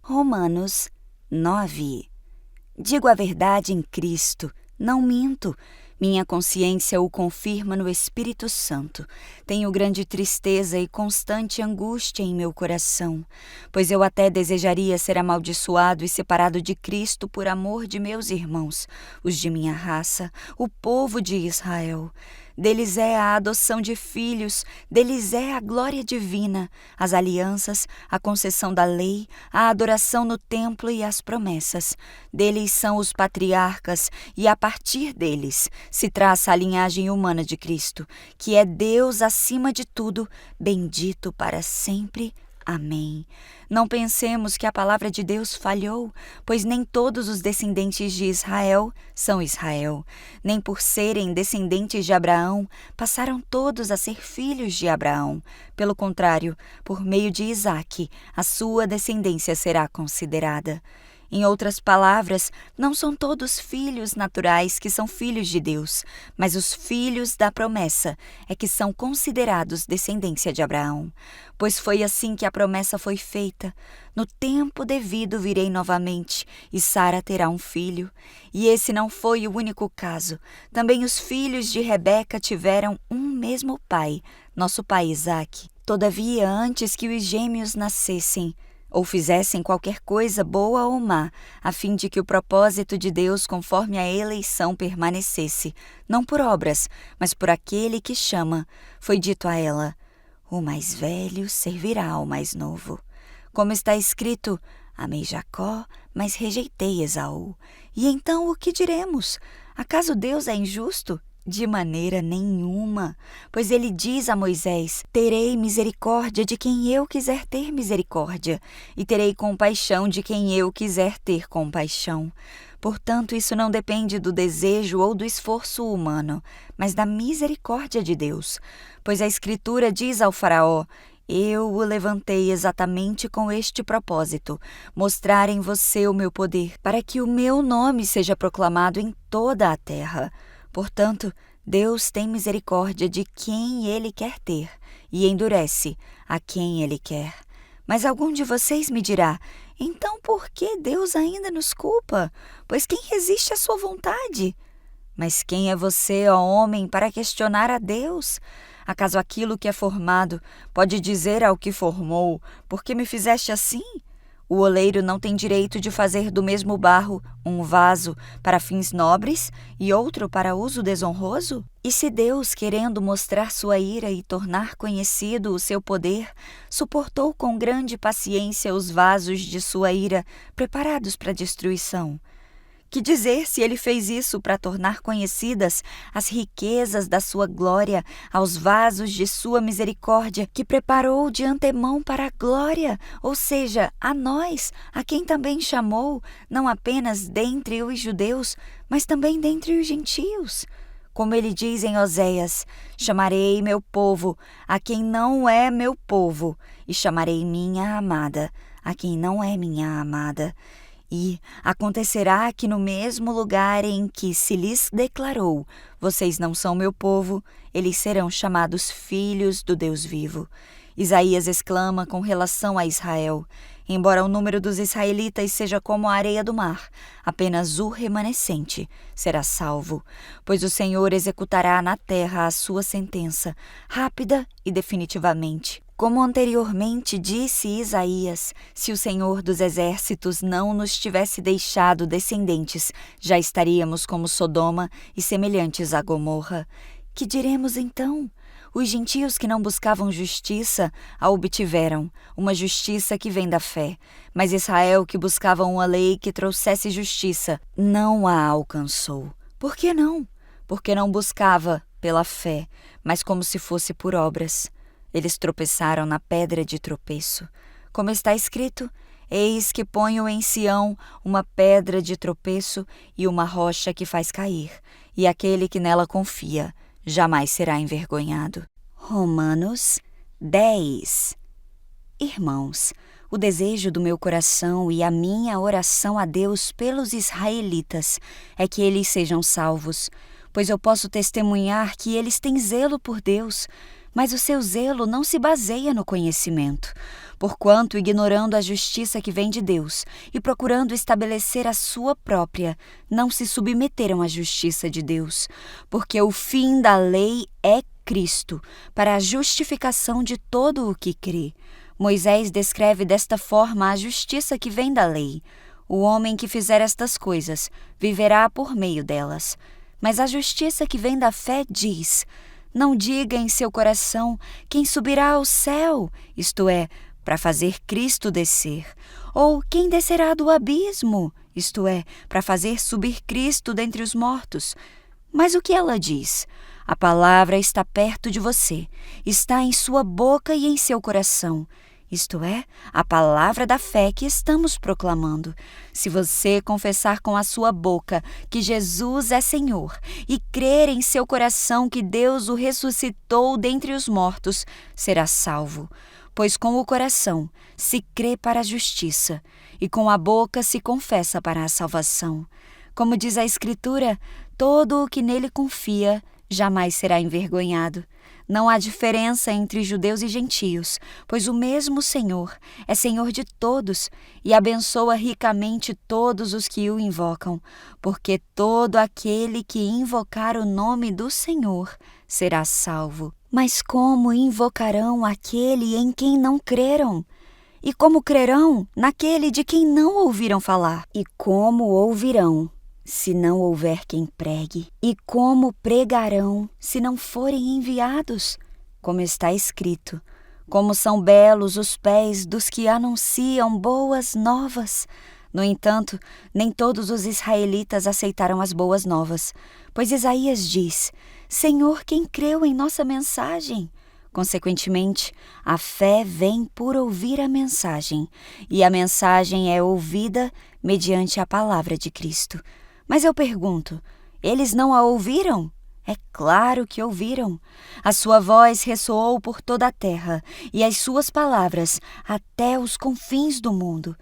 Romanos 9. Digo a verdade em Cristo, não minto. Minha consciência o confirma no Espírito Santo. Tenho grande tristeza e constante angústia em meu coração, pois eu até desejaria ser amaldiçoado e separado de Cristo por amor de meus irmãos, os de minha raça, o povo de Israel. Deles é a adoção de filhos, deles é a glória divina, as alianças, a concessão da lei, a adoração no templo e as promessas. Deles são os patriarcas, e a partir deles se traça a linhagem humana de Cristo, que é Deus acima de tudo, bendito para sempre. Amém. Não pensemos que a palavra de Deus falhou, pois nem todos os descendentes de Israel são Israel. Nem por serem descendentes de Abraão, passaram todos a ser filhos de Abraão. Pelo contrário, por meio de Isaque, a sua descendência será considerada. Em outras palavras, não são todos filhos naturais que são filhos de Deus, mas os filhos da promessa é que são considerados descendência de Abraão. Pois foi assim que a promessa foi feita: no tempo devido virei novamente, e Sara terá um filho. E esse não foi o único caso. Também os filhos de Rebeca tiveram um mesmo pai, nosso pai Isaque. Todavia, antes que os gêmeos nascessem, ou fizessem qualquer coisa boa ou má, a fim de que o propósito de Deus conforme a eleição permanecesse, não por obras, mas por aquele que chama, foi dito a ela: o mais velho servirá ao mais novo. Como está escrito: amei Jacó, mas rejeitei Esaú. E então o que diremos? Acaso Deus é injusto? De maneira nenhuma, pois ele diz a Moisés: terei misericórdia de quem eu quiser ter misericórdia, e terei compaixão de quem eu quiser ter compaixão. Portanto, isso não depende do desejo ou do esforço humano, mas da misericórdia de Deus. Pois a Escritura diz ao Faraó: eu o levantei exatamente com este propósito, mostrar em você o meu poder, para que o meu nome seja proclamado em toda a terra. Portanto, Deus tem misericórdia de quem Ele quer ter e endurece a quem Ele quer. Mas algum de vocês me dirá: então por que Deus ainda nos culpa? Pois quem resiste à sua vontade? Mas quem é você, ó homem, para questionar a Deus? Acaso aquilo que é formado pode dizer ao que formou: por que me fizeste assim? O oleiro não tem direito de fazer do mesmo barro um vaso para fins nobres e outro para uso desonroso? E se Deus, querendo mostrar sua ira e tornar conhecido o seu poder, suportou com grande paciência os vasos de sua ira preparados para destruição? Que dizer se ele fez isso para tornar conhecidas as riquezas da sua glória aos vasos de sua misericórdia, que preparou de antemão para a glória, ou seja, a nós, a quem também chamou, não apenas dentre os judeus, mas também dentre os gentios? Como ele diz em Oséias: chamarei meu povo a quem não é meu povo, e chamarei minha amada a quem não é minha amada. E acontecerá que no mesmo lugar em que se lhes declarou: vocês não são meu povo, eles serão chamados filhos do Deus vivo. Isaías exclama com relação a Israel: embora o número dos israelitas seja como a areia do mar, apenas o remanescente será salvo, pois o Senhor executará na terra a sua sentença, rápida e definitivamente. Como anteriormente disse Isaías: se o Senhor dos exércitos não nos tivesse deixado descendentes, já estaríamos como Sodoma e semelhantes a Gomorra. Que diremos então? Os gentios que não buscavam justiça a obtiveram, uma justiça que vem da fé. Mas Israel, que buscava uma lei que trouxesse justiça, não a alcançou. Por que não? Porque não buscava pela fé, mas como se fosse por obras. Eles tropeçaram na pedra de tropeço. Como está escrito: eis que ponho em Sião uma pedra de tropeço e uma rocha que faz cair, e aquele que nela confia jamais será envergonhado. Romanos 10. Irmãos, o desejo do meu coração e a minha oração a Deus pelos israelitas é que eles sejam salvos, pois eu posso testemunhar que eles têm zelo por Deus. Mas o seu zelo não se baseia no conhecimento, porquanto, ignorando a justiça que vem de Deus e procurando estabelecer a sua própria, não se submeteram à justiça de Deus, porque o fim da lei é Cristo, para a justificação de todo o que crê. Moisés descreve desta forma a justiça que vem da lei. O homem que fizer estas coisas viverá por meio delas. Mas a justiça que vem da fé diz: não diga em seu coração quem subirá ao céu, isto é, para fazer Cristo descer, ou quem descerá do abismo, isto é, para fazer subir Cristo dentre os mortos. Mas o que ela diz? A palavra está perto de você, está em sua boca e em seu coração. Isto é, a palavra da fé que estamos proclamando. Se você confessar com a sua boca que Jesus é Senhor e crer em seu coração que Deus o ressuscitou dentre os mortos, será salvo. Pois com o coração se crê para a justiça e com a boca se confessa para a salvação. Como diz a Escritura, todo o que nele confia jamais será envergonhado. Não há diferença entre judeus e gentios, pois o mesmo Senhor é Senhor de todos e abençoa ricamente todos os que o invocam, porque todo aquele que invocar o nome do Senhor será salvo. Mas como invocarão aquele em quem não creram? E como crerão naquele de quem não ouviram falar? E como ouvirão se não houver quem pregue? E como pregarão se não forem enviados? Como está escrito: como são belos os pés dos que anunciam boas novas. No entanto, nem todos os israelitas aceitaram as boas novas, pois Isaías diz: Senhor, quem creu em nossa mensagem? Consequentemente, a fé vem por ouvir a mensagem, e a mensagem é ouvida mediante a palavra de Cristo. Mas eu pergunto, eles não a ouviram? É claro que ouviram. A sua voz ressoou por toda a terra, e as suas palavras até os confins do mundo.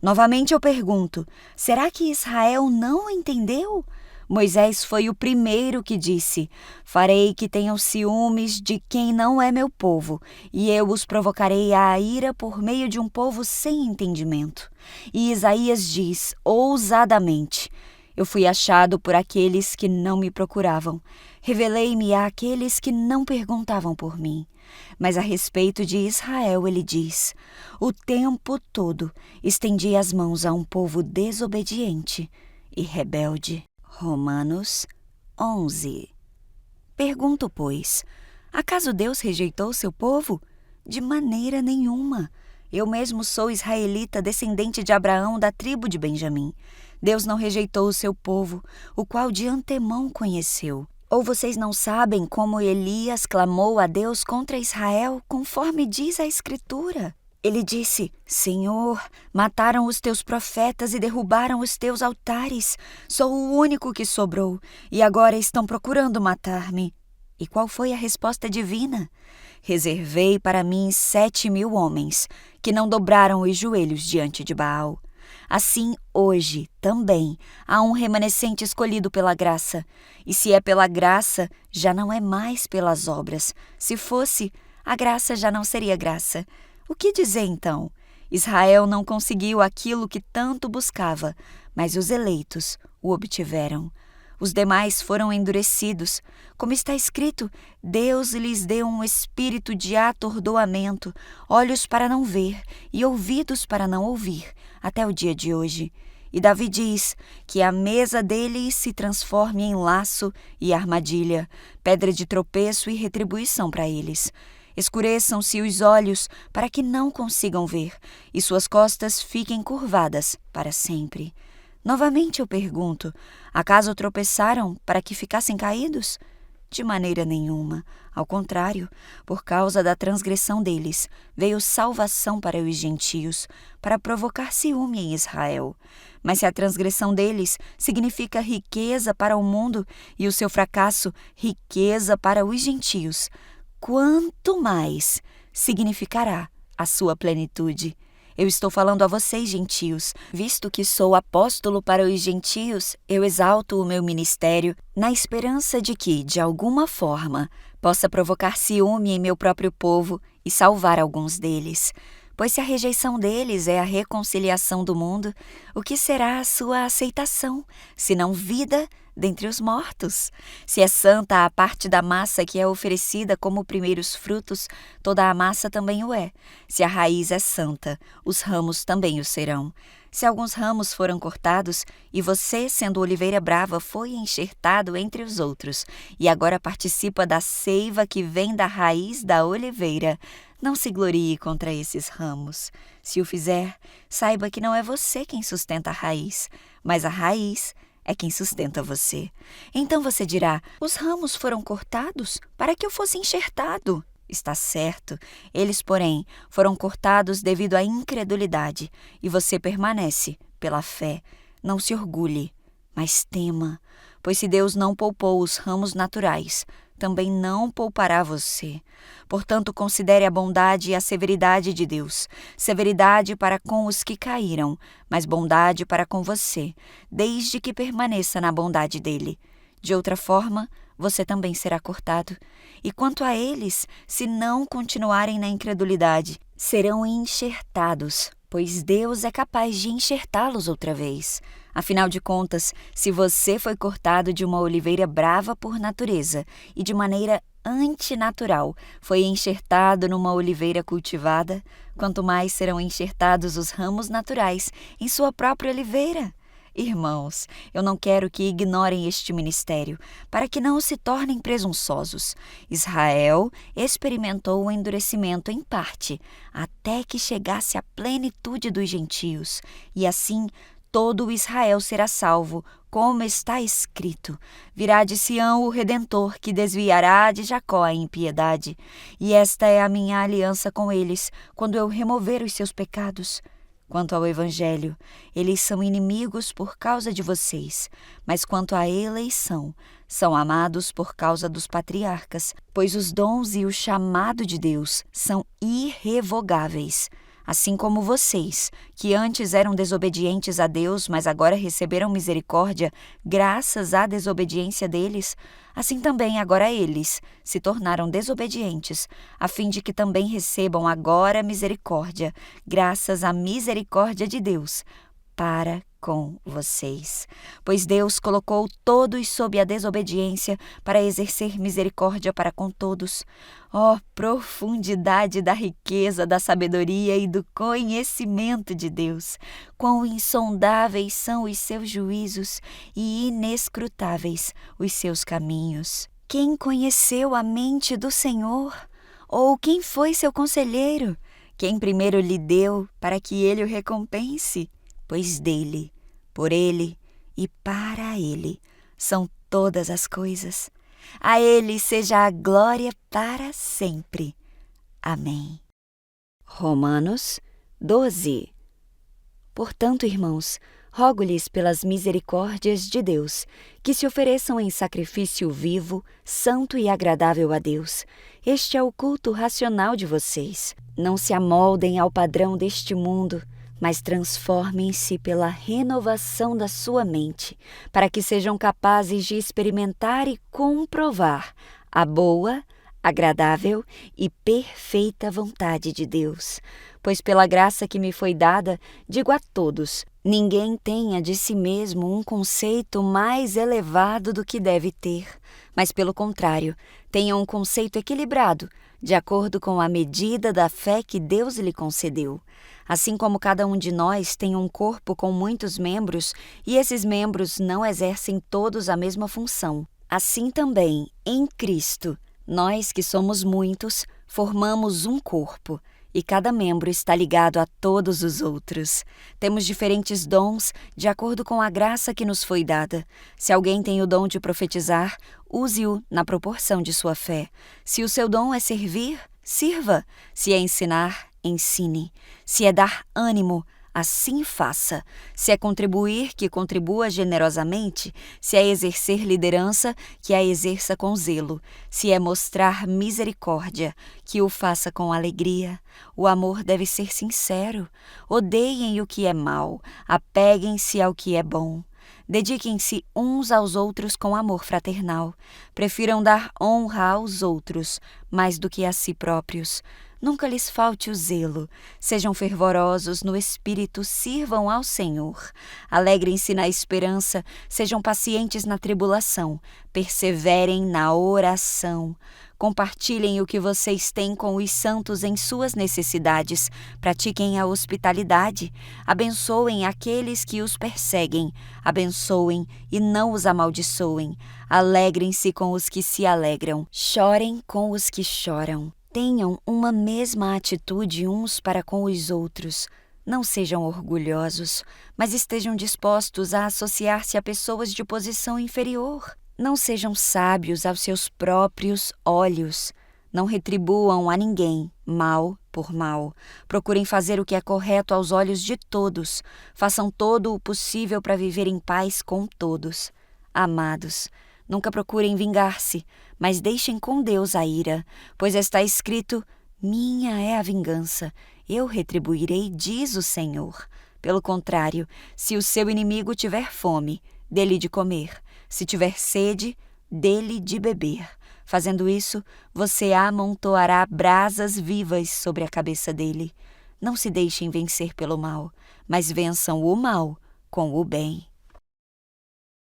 Novamente eu pergunto, será que Israel não entendeu? Moisés foi o primeiro que disse: farei que tenham ciúmes de quem não é meu povo, e eu os provocarei à ira por meio de um povo sem entendimento. E Isaías diz ousadamente: eu fui achado por aqueles que não me procuravam. Revelei-me àqueles que não perguntavam por mim. Mas a respeito de Israel ele diz: o tempo todo estendi as mãos a um povo desobediente e rebelde. Romanos 11. Pergunto, pois, acaso Deus rejeitou seu povo? De maneira nenhuma. Eu mesmo sou israelita, descendente de Abraão, da tribo de Benjamim. Deus não rejeitou o seu povo, o qual de antemão conheceu. Ou vocês não sabem como Elias clamou a Deus contra Israel, conforme diz a Escritura? Ele disse: Senhor, mataram os teus profetas e derrubaram os teus altares. Sou o único que sobrou, e agora estão procurando matar-me. E qual foi a resposta divina? Reservei para mim 7.000 homens, que não dobraram os joelhos diante de Baal. Assim, hoje, também, há um remanescente escolhido pela graça. E se é pela graça, já não é mais pelas obras. Se fosse, a graça já não seria graça. O que dizer, então? Israel não conseguiu aquilo que tanto buscava, mas os eleitos o obtiveram. Os demais foram endurecidos. Como está escrito, Deus lhes deu um espírito de atordoamento, olhos para não ver e ouvidos para não ouvir, até o dia de hoje. E Davi diz que a mesa deles se transforme em laço e armadilha, pedra de tropeço e retribuição para eles. Escureçam-se os olhos para que não consigam ver, e suas costas fiquem curvadas para sempre. Novamente eu pergunto, acaso tropeçaram para que ficassem caídos? De maneira nenhuma. Ao contrário, por causa da transgressão deles, veio salvação para os gentios, para provocar ciúme em Israel. Mas se a transgressão deles significa riqueza para o mundo e o seu fracasso riqueza para os gentios, quanto mais significará a sua plenitude? Eu estou falando a vocês, gentios. Visto que sou apóstolo para os gentios, eu exalto o meu ministério na esperança de que, de alguma forma, possa provocar ciúme em meu próprio povo e salvar alguns deles. Pois se a rejeição deles é a reconciliação do mundo, o que será a sua aceitação, senão vida dentre os mortos? Se é santa a parte da massa que é oferecida como primeiros frutos, toda a massa também o é. Se a raiz é santa, os ramos também o serão. Se alguns ramos foram cortados, e você, sendo oliveira brava, foi enxertado entre os outros, e agora participa da seiva que vem da raiz da oliveira, não se glorie contra esses ramos. Se o fizer, saiba que não é você quem sustenta a raiz, mas a raiz é quem sustenta você. Então você dirá: os ramos foram cortados para que eu fosse enxertado. Está certo. Eles, porém, foram cortados devido à incredulidade, e você permanece pela fé. Não se orgulhe, mas tema, pois se Deus não poupou os ramos naturais, também não poupará você. Portanto, considere a bondade e a severidade de Deus. Severidade para com os que caíram, mas bondade para com você, desde que permaneça na bondade dele. De outra forma, você também será cortado. E quanto a eles, se não continuarem na incredulidade, serão enxertados, pois Deus é capaz de enxertá-los outra vez. Afinal de contas, se você foi cortado de uma oliveira brava por natureza e de maneira antinatural foi enxertado numa oliveira cultivada, quanto mais serão enxertados os ramos naturais em sua própria oliveira. Irmãos, eu não quero que ignorem este ministério, para que não se tornem presunçosos. Israel experimentou o endurecimento em parte, até que chegasse à plenitude dos gentios, e assim todo o Israel será salvo, como está escrito: virá de Sião o Redentor, que desviará de Jacó a impiedade. E esta é a minha aliança com eles, quando eu remover os seus pecados. Quanto ao Evangelho, eles são inimigos por causa de vocês, mas quanto à eleição, são amados por causa dos patriarcas, pois os dons e o chamado de Deus são irrevogáveis. Assim como vocês, que antes eram desobedientes a Deus, mas agora receberam misericórdia graças à desobediência deles, assim também agora eles se tornaram desobedientes, a fim de que também recebam agora misericórdia, graças à misericórdia de Deus, para com vocês. Pois Deus colocou todos sob a desobediência para exercer misericórdia para com todos. Ó profundidade da riqueza, da sabedoria e do conhecimento de Deus! Quão insondáveis são os seus juízos e inescrutáveis os seus caminhos! Quem conheceu a mente do Senhor? Ou quem foi seu conselheiro? Quem primeiro lhe deu para que ele o recompense? Pois dele, por ele e para ele são todas as coisas. A ele seja a glória para sempre. Amém. Romanos 12. Portanto, irmãos, rogo-lhes pelas misericórdias de Deus, que se ofereçam em sacrifício vivo, santo e agradável a Deus. Este é o culto racional de vocês. Não se amoldem ao padrão deste mundo, mas transformem-se pela renovação da sua mente, para que sejam capazes de experimentar e comprovar a boa, agradável e perfeita vontade de Deus. Pois pela graça que me foi dada, digo a todos: ninguém tenha de si mesmo um conceito mais elevado do que deve ter, mas pelo contrário, tenha um conceito equilibrado, de acordo com a medida da fé que Deus lhe concedeu. Assim como cada um de nós tem um corpo com muitos membros, e esses membros não exercem todos a mesma função, assim também, em Cristo, nós que somos muitos, formamos um corpo, e cada membro está ligado a todos os outros. Temos diferentes dons de acordo com a graça que nos foi dada. Se alguém tem o dom de profetizar, use-o na proporção de sua fé. Se o seu dom é servir, sirva. Se é ensinar, ensine. Se é dar ânimo, assim faça. Se é contribuir, que contribua generosamente. Se é exercer liderança, que a exerça com zelo. Se é mostrar misericórdia, que o faça com alegria. O amor deve ser sincero. Odeiem o que é mau, apeguem-se ao que é bom. Dediquem-se uns aos outros com amor fraternal. Prefiram dar honra aos outros mais do que a si próprios. Nunca lhes falte o zelo. Sejam fervorosos no espírito, sirvam ao Senhor. Alegrem-se na esperança, sejam pacientes na tribulação, perseverem na oração. Compartilhem o que vocês têm com os santos em suas necessidades. Pratiquem a hospitalidade. Abençoem aqueles que os perseguem. Abençoem e não os amaldiçoem. Alegrem-se com os que se alegram. Chorem com os que choram. Tenham uma mesma atitude uns para com os outros. Não sejam orgulhosos, mas estejam dispostos a associar-se a pessoas de posição inferior. Não sejam sábios aos seus próprios olhos. Não retribuam a ninguém mal por mal. Procurem fazer o que é correto aos olhos de todos. Façam todo o possível para viver em paz com todos. Amados, nunca procurem vingar-se, mas deixem com Deus a ira, pois está escrito: minha é a vingança, eu retribuirei, diz o Senhor. Pelo contrário, se o seu inimigo tiver fome, dê-lhe de comer. Se tiver sede, dê-lhe de beber. Fazendo isso, você amontoará brasas vivas sobre a cabeça dele. Não se deixem vencer pelo mal, mas vençam o mal com o bem.